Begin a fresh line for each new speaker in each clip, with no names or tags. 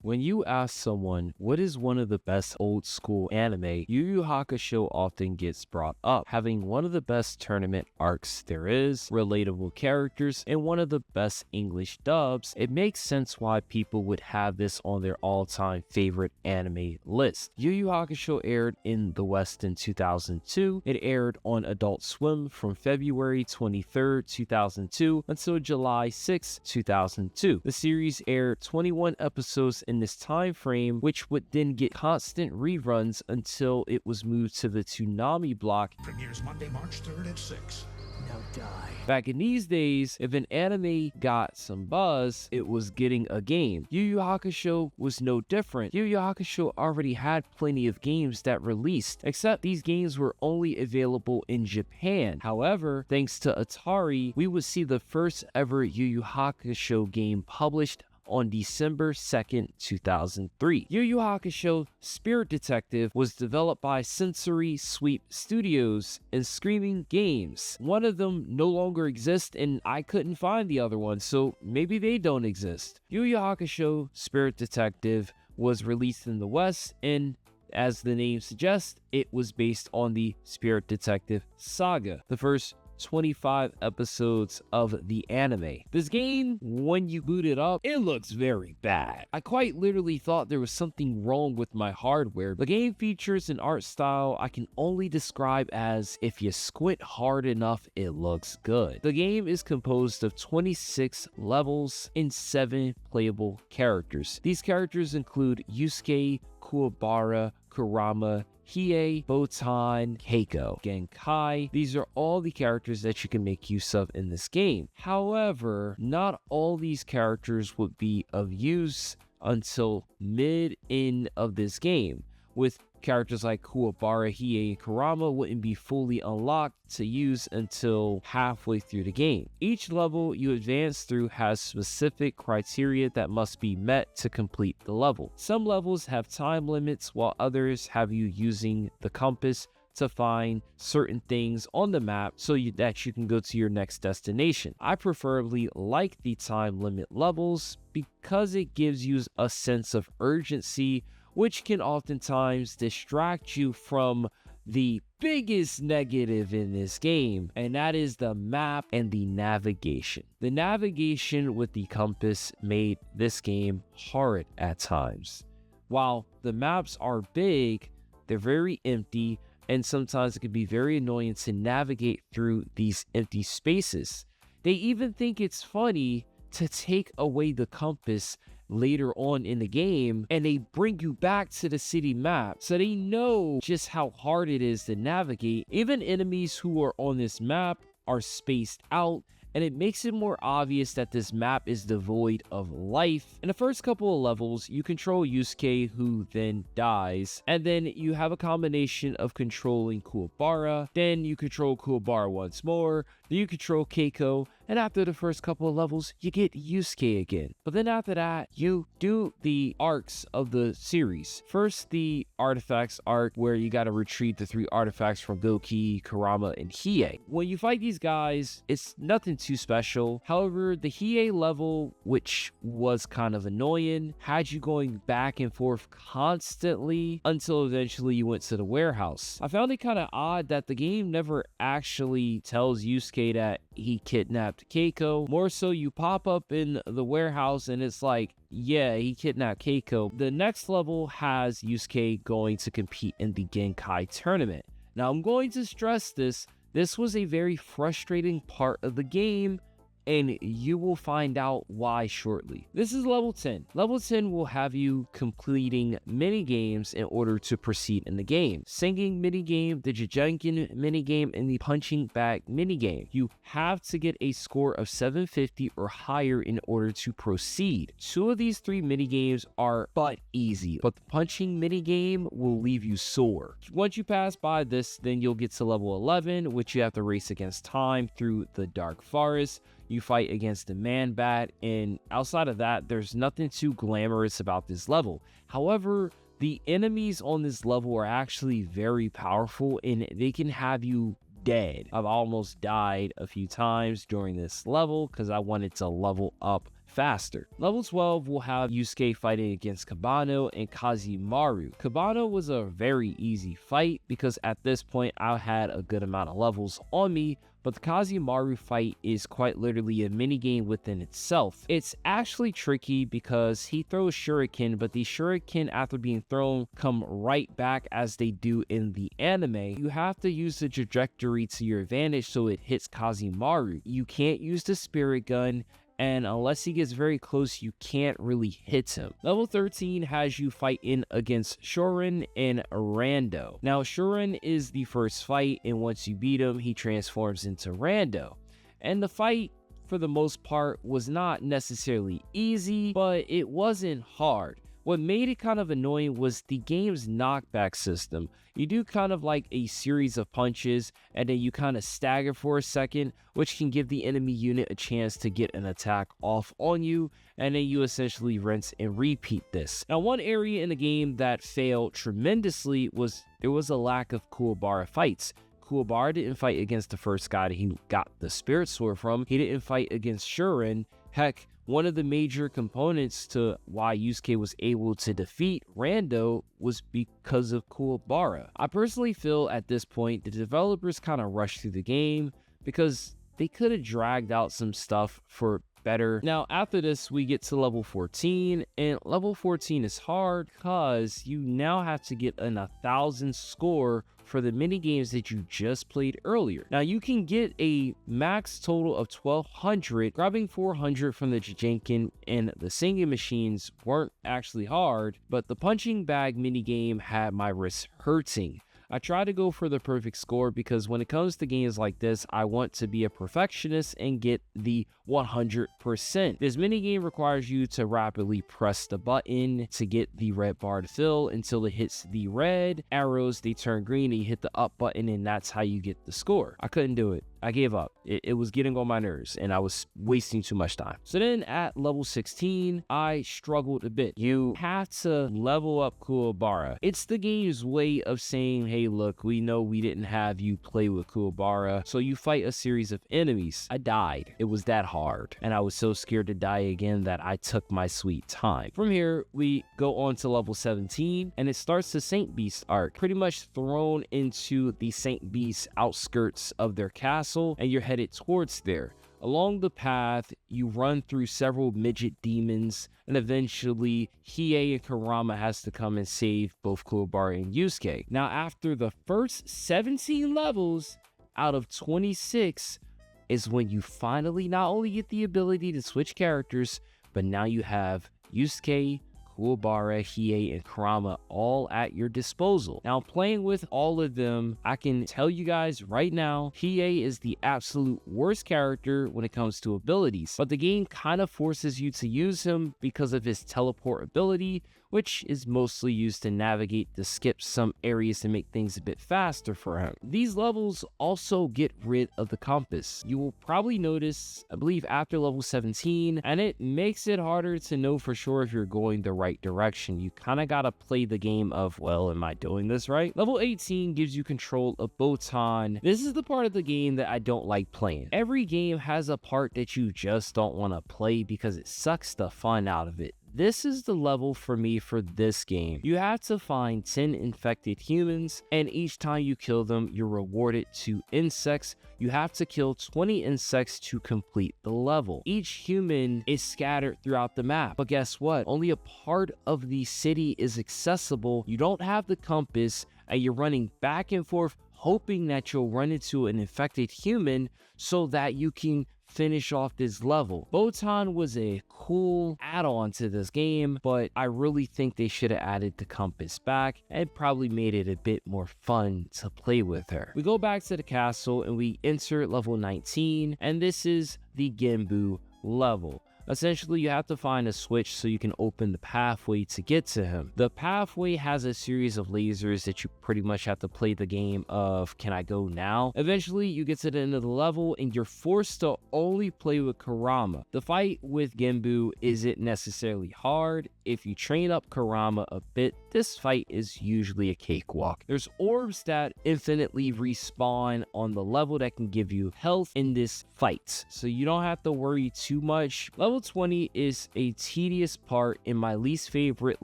When you ask someone what is one of the best old school anime, Yu Yu Hakusho often gets brought up, having one of the best tournament arcs there is, relatable characters, and one of the best English dubs. It makes sense why people would have this on their all-time favorite anime list. Yu Yu Hakusho aired in the West in 2002. It aired on Adult Swim from February 23rd, 2002 until July 6, 2002. The series aired 21 episodes in this time frame, which would then get constant reruns until it was moved to the Toonami block.
Premieres Monday, March 3rd at 6. Now die.
Back in these days, if an anime got some buzz, it was getting a game. Yu Yu Hakusho was no different. Yu Yu Hakusho already had plenty of games that released, except these games were only available in Japan. However, thanks to Atari, we would see the first ever Yu Yu Hakusho game published on December 2nd, 2003. Yu Yu Hakusho Spirit Detective was developed by Sensory Sweep Studios and Screaming Games. One of them no longer exists and I couldn't find the other one, so maybe they don't exist. Yu Yu Hakusho Spirit Detective was released in the West, and as the name suggests, it was based on the Spirit Detective saga, the first 25 episodes of the anime. This game, when you boot it up, it looks very bad. I quite literally thought there was something wrong with my hardware. The game features an art style I can only describe as if you squint hard enough, it looks good. The game is composed of 26 levels and 7 playable characters. These characters include Yusuke, Kuwabara, Kurama, Hiei, Botan, Keiko, Genkai. These are all the characters that you can make use of in this game. However, not all these characters would be of use until mid-end of this game, with characters like Kuwabara, Hiei, and Kurama wouldn't be fully unlocked to use until halfway through the game. Each level you advance through has specific criteria that must be met to complete the level. Some levels have time limits, while others have you using the compass to find certain things on the map so that you can go to your next destination. I preferably like the time limit levels because it gives you a sense of urgency, which can oftentimes distract you from the biggest negative in this game, and that is the map and the navigation. The navigation with the compass made this game hard at times. While the maps are big, they're very empty, and sometimes it can be very annoying to navigate through these empty spaces. They even think it's funny to take away the compass later on in the game, and they bring you back to the city map, so they know just how hard it is to navigate. Even enemies who are on this map are spaced out, and it makes it more obvious that this map is devoid of life. In the first couple of levels, you control Yusuke, who then dies, and then you have a combination of controlling Kuwabara, then you control Kuwabara once more, then you control Keiko, and after the first couple of levels, you get Yusuke again. But then after that, you do the arcs of the series. First, the artifacts arc, where you gotta retrieve the 3 artifacts from Goki, Kurama, and Hiei. When you fight these guys, it's nothing too special. However, the Hiei level, which was kind of annoying, had you going back and forth constantly until eventually you went to the warehouse. I found it kind of odd that the game never actually tells Yusuke that he kidnapped Keiko. More so, you pop up in the warehouse and it's like, yeah, he kidnapped Keiko. The next level has Yusuke going to compete in the Genkai tournament. Now, I'm going to stress this. This was a very frustrating part of the game, and you will find out why shortly. This is level 10. Level 10 will have you completing mini games in order to proceed in the game. Singing mini game, the Jujunkin mini game, and the punching bag mini game. You have to get a score of 750 or higher in order to proceed. 2 of these 3 mini games are but easy, but the punching mini game will leave you sore. Once you pass by this, then you'll get to level 11, which you have to race against time through the dark forest. You fight against the man bat, and outside of that, there's nothing too glamorous about this level. However, the enemies on this level are actually very powerful, and they can have you dead. I've almost died a few times during this level because I wanted to level up faster. Level 12 will have Yusuke fighting against Kabano and Kazimaru. Kabano was a very easy fight because at this point I had a good amount of levels on me, but the Kazimaru fight is quite literally a minigame within itself. It's actually tricky because he throws shuriken, but these shuriken after being thrown come right back as they do in the anime. You have to use the trajectory to your advantage so it hits Kazimaru. You can't use the spirit gun, and unless he gets very close, you can't really hit him. Level 13 has you fighting against Shorin and Rando. Now, Shorin is the first fight, and once you beat him, he transforms into Rando. And the fight, for the most part, was not necessarily easy, but it wasn't hard. What made it kind of annoying was the game's knockback system. You do kind of like a series of punches, and then you kind of stagger for a second, which can give the enemy unit a chance to get an attack off on you, and then you essentially rinse and repeat this. Now, one area in the game that failed tremendously was there was a lack of Kuwabara fights. Kuwabara didn't fight against the first guy that he got the spirit sword from. He didn't fight against Shurin. Heck, one of the major components to why Yusuke was able to defeat Rando was because of Kuwabara. I personally feel at this point the developers kind of rushed through the game because they could have dragged out some stuff for better. Now, after this, we get to level 14, and level 14 is hard because you now have to get an 1,000 score for the mini games that you just played earlier. Now, you can get a max total of 1,200. Grabbing 400 from the Jijenkin and the singing machines weren't actually hard, but the punching bag mini game had my wrists hurting. I try to go for the perfect score because when it comes to games like this, I want to be a perfectionist and get the 100%. This minigame requires you to rapidly press the button to get the red bar to fill until it hits the red arrows, they turn green, and you hit the up button, and that's how you get the score. I couldn't do it. I gave up. It was getting on my nerves and I was wasting too much time. So then at level 16, I struggled a bit. You have to level up Kuwabara. It's the game's way of saying, hey, look, we know we didn't have you play with Kuwabara, so you fight a series of enemies. I died. It was that hard. And I was so scared to die again that I took my sweet time. From here, we go on to level 17 and it starts the Saint Beast arc. Pretty much thrown into the Saint Beast outskirts of their castle, and you're headed towards there. Along the path, you run through several midget demons, and eventually Hiei and Kurama has to come and save both Kuwabara and Yusuke. Now, after the first 17 levels out of 26 is when you finally not only get the ability to switch characters, but now you have Yusuke, Kuwabara, Hiei, and Kurama all at your disposal. Now, playing with all of them, I can tell you guys right now, Hiei is the absolute worst character when it comes to abilities, but the game kind of forces you to use him because of his teleport ability, which is mostly used to navigate to skip some areas to make things a bit faster for him. These levels also get rid of the compass. You will probably notice, I believe, after level 17, and it makes it harder to know for sure if you're going the right direction. You kind of gotta play the game of, well, am I doing this right? Level 18 gives you control of Botan. This is the part of the game that I don't like playing. Every game has a part that you just don't want to play because it sucks the fun out of it. This is the level for me for this game. You have to find 10 infected humans, and each time you kill them, you're rewarded 2 insects. You have to kill 20 insects to complete the level. Each human is scattered throughout the map, but guess what? Only a part of the city is accessible. You don't have the compass, and you're running back and forth hoping that you'll run into an infected human so that you can finish off this level. Botan was a cool add-on to this game, but I really think they should have added the compass back and probably made it a bit more fun to play with her. We go back to the castle and we enter level 19, and this is the Genbu level. Essentially, you have to find a switch so you can open the pathway to get to him. The pathway has a series of lasers that you pretty much have to play the game of, can I go now? Eventually, you get to the end of the level and you're forced to only play with Kurama. The fight with Genbu isn't necessarily hard. If you train up Kurama a bit, this fight is usually a cakewalk. There's orbs that infinitely respawn on the level that can give you health in this fight, so you don't have to worry too much. Level Level 20 is a tedious part in my least favorite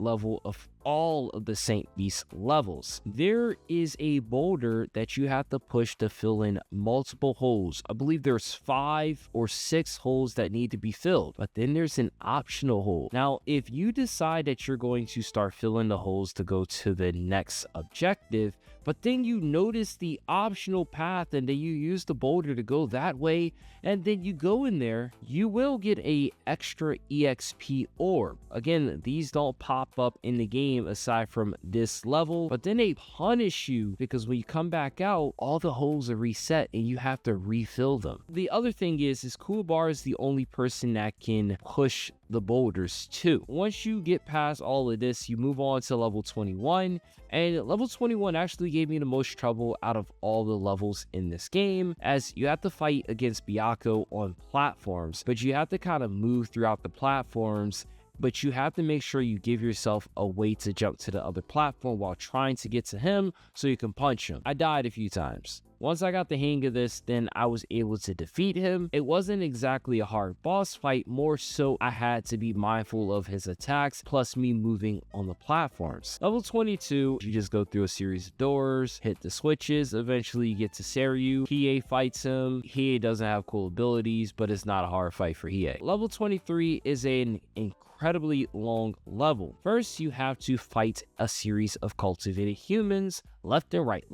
level of all of the Saint Beast levels. There is a boulder that you have to push to fill in multiple holes. I believe there's 5 or 6 holes that need to be filled, but then there's an optional hole. Now, if you decide that you're going to start filling the holes to go to the next objective, but then you notice the optional path and then you use the boulder to go that way, and then you go in there, you will get a extra EXP orb. Again, these don't pop up in the game aside from this level, but then they punish you because when you come back out, all the holes are reset and you have to refill them. The other thing is Kuwabara is the only person that can push the boulders too. Once you get past all of this, you move on to level 21, and level 21 actually gave me the most trouble out of all the levels in this game, as you have to fight against Byakuya on platforms, but you have to kind of move throughout the platforms, but you have to make sure you give yourself a way to jump to the other platform while trying to get to him so you can punch him. I died a few times. Once I got the hang of this, then I was able to defeat him. It wasn't exactly a hard boss fight, more so I had to be mindful of his attacks, plus me moving on the platforms. Level 22, you just go through a series of doors, hit the switches, eventually you get to Seiryu. Hiei fights him. Hiei doesn't have cool abilities, but it's not a hard fight for Hiei. Level 23 is an incredibly long level. First, you have to fight a series of cultivated humans left and right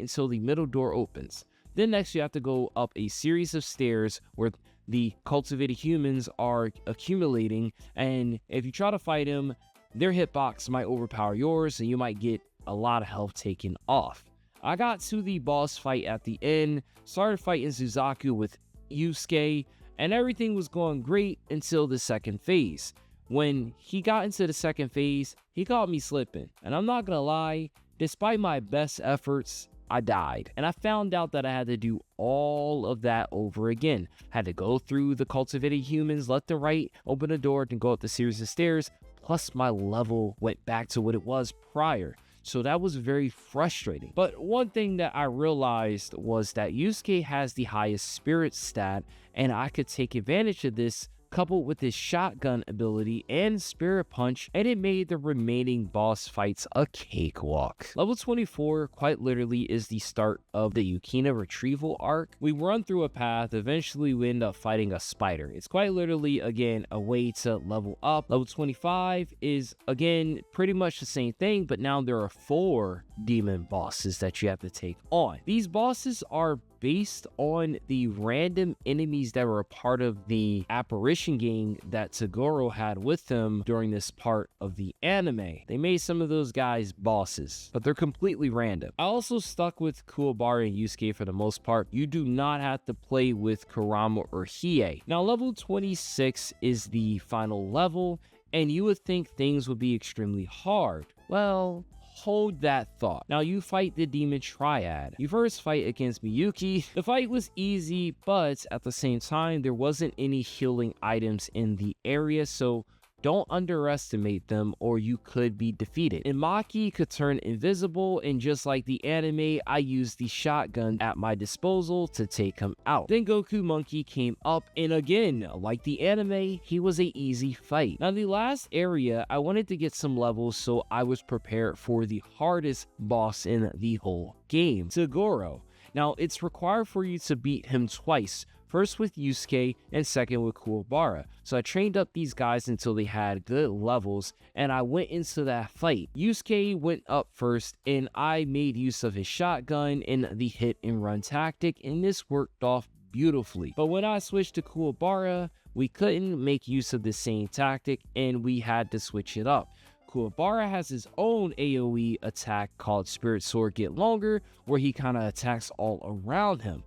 until the middle door opens. Then next you have to go up a series of stairs where the cultivated humans are accumulating, and if you try to fight them, their hitbox might overpower yours and you might get a lot of health taken off. I got to the boss fight at the end, started fighting Suzaku with Yusuke, and everything was going great until the second phase. When he got into the second phase, he caught me slipping, and I'm not gonna lie, despite my best efforts, I died, and I found out that I had to do all of that over again. Had to go through the cultivated humans left and right, open a door, then go up the series of stairs, plus my level went back to what it was prior. So that was very frustrating. But one thing that I realized was that Yusuke has the highest spirit stat, and I could take advantage of this coupled with his shotgun ability and spirit punch, and it made the remaining boss fights a cakewalk. Level 24 quite literally is the start of the Yukina retrieval arc. We run through a path, eventually we end up fighting a spider. It's quite literally, again, a way to level up. Level 25 is, again, pretty much the same thing, but now there are 4 demon bosses that you have to take on. These bosses are based on the random enemies that were a part of the apparition game that Toguro had with him during this part of the anime. They made some of those guys bosses, but they're completely random. I also stuck with Kuwabara and Yusuke for the most part. You do not have to play with Kurama or Hiei. Now, level 26 is the final level, and you would think things would be extremely hard. Well, hold that thought. Now you fight the demon triad. You first fight against Miyuki. The fight was easy, but at the same time, there wasn't any healing items in the area, so don't underestimate them or you could be defeated. And Maki could turn invisible, and just like the anime, I used the shotgun at my disposal to take him out. Then Goku Monkey came up, and again, like the anime, he was an easy fight. Now the last area, I wanted to get some levels, so I was prepared for the hardest boss in the whole game, Toguro. Now it's required for you to beat him twice. First with Yusuke and second with Kuwabara. So I trained up these guys until they had good levels, and I went into that fight. Yusuke went up first, and I made use of his shotgun and the hit and run tactic, and this worked off beautifully. But when I switched to Kuwabara, we couldn't make use of the same tactic, and we had to switch it up. Kuwabara has his own AoE attack called Spirit Sword Get Longer, where he kind of attacks all around him.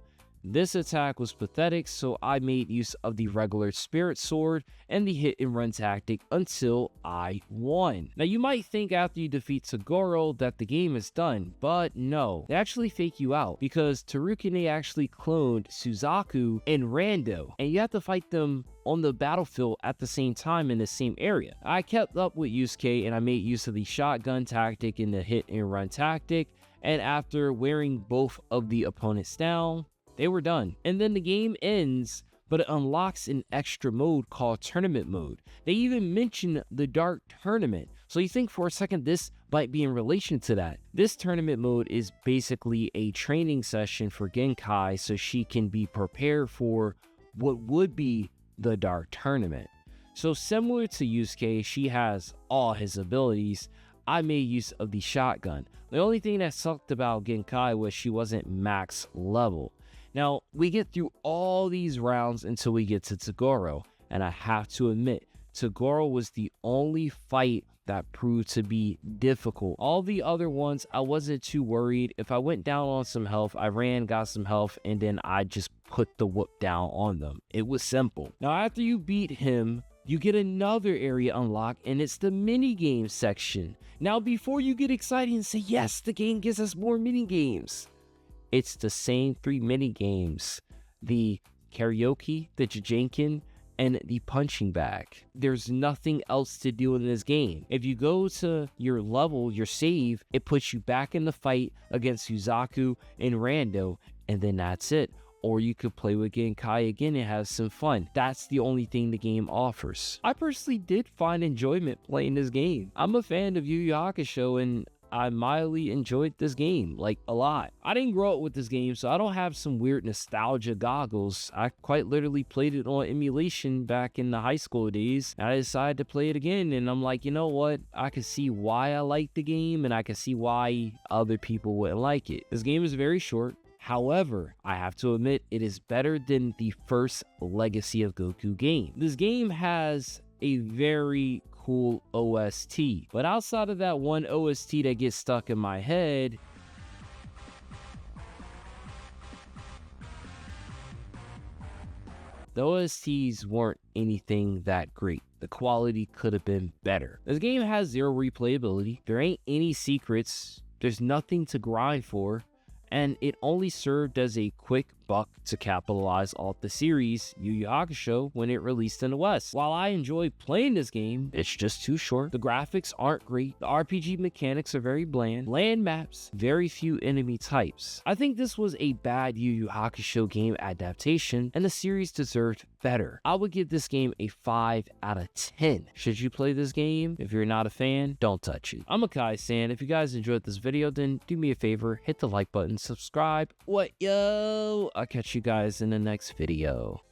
This attack was pathetic, so I made use of the regular Spirit Sword and the hit and run tactic until I won. Now you might think after you defeat Toguro that the game is done, but no. They actually fake you out because Tarukane actually cloned Suzaku and Rando, and you have to fight them on the battlefield at the same time in the same area. I kept up with Yusuke and I made use of the shotgun tactic and the hit and run tactic, and after wearing both of the opponents down, they were done. And then the game ends but it unlocks an extra mode called tournament mode. They even mention the Dark Tournament, so you think for a second this might be in relation to that. This tournament mode is basically a training session for Genkai so she can be prepared for what would be the Dark Tournament. So similar to Yusuke, she has all his abilities. I made use of the shotgun. The only thing that sucked about Genkai was she wasn't max level. Now, we get through all these rounds until we get to Toguro, and I have to admit, Toguro was the only fight that proved to be difficult. All the other ones, I wasn't too worried. If I went down on some health, I ran, got some health, and then I just put the whoop down on them. It was simple. Now, after you beat him, you get another area unlocked, and it's the minigame section. Now, before you get excited and say, yes, the game gives us more minigames, it's the same 3 minigames. The karaoke, the Jajinkin, and the punching bag. There's nothing else to do in this game. If you go to your level, your save, it puts you back in the fight against Yuzaku and Rando, and then that's it. Or you could play with Genkai again and have some fun. That's the only thing the game offers. I personally did find enjoyment playing this game. I'm a fan of Yu Yu Hakusho, and I mildly enjoyed this game, like, a lot. I didn't grow up with this game, so I don't have some weird nostalgia goggles. I quite literally played it on emulation back in the high school days, and I decided to play it again, and I'm like, you know what? I can see why I like the game, and I can see why other people wouldn't like it. This game is very short. However, I have to admit, it is better than the first Legacy of Goku game. This game has a very cool OST, but outside of that one OST that gets stuck in my head, the OSTs weren't anything that great. The quality could have been better. This game has 0 replayability. There ain't any secrets. There's nothing to grind for. And it only served as a quick buck to capitalize off the series Yu Yu Hakusho when it released in the West. While I enjoy playing this game, it's just too short. The graphics aren't great. The RPG mechanics are very bland. Land maps, very few enemy types. I think this was a bad Yu Yu Hakusho game adaptation, and the series deserved better. I would give this game a 5 out of 10. Should you play this game? If you're not a fan, don't touch it. I'm Akai-san. If you guys enjoyed this video, then do me a favor, hit the like button, subscribe. What, yo? I'll catch you guys in the next video.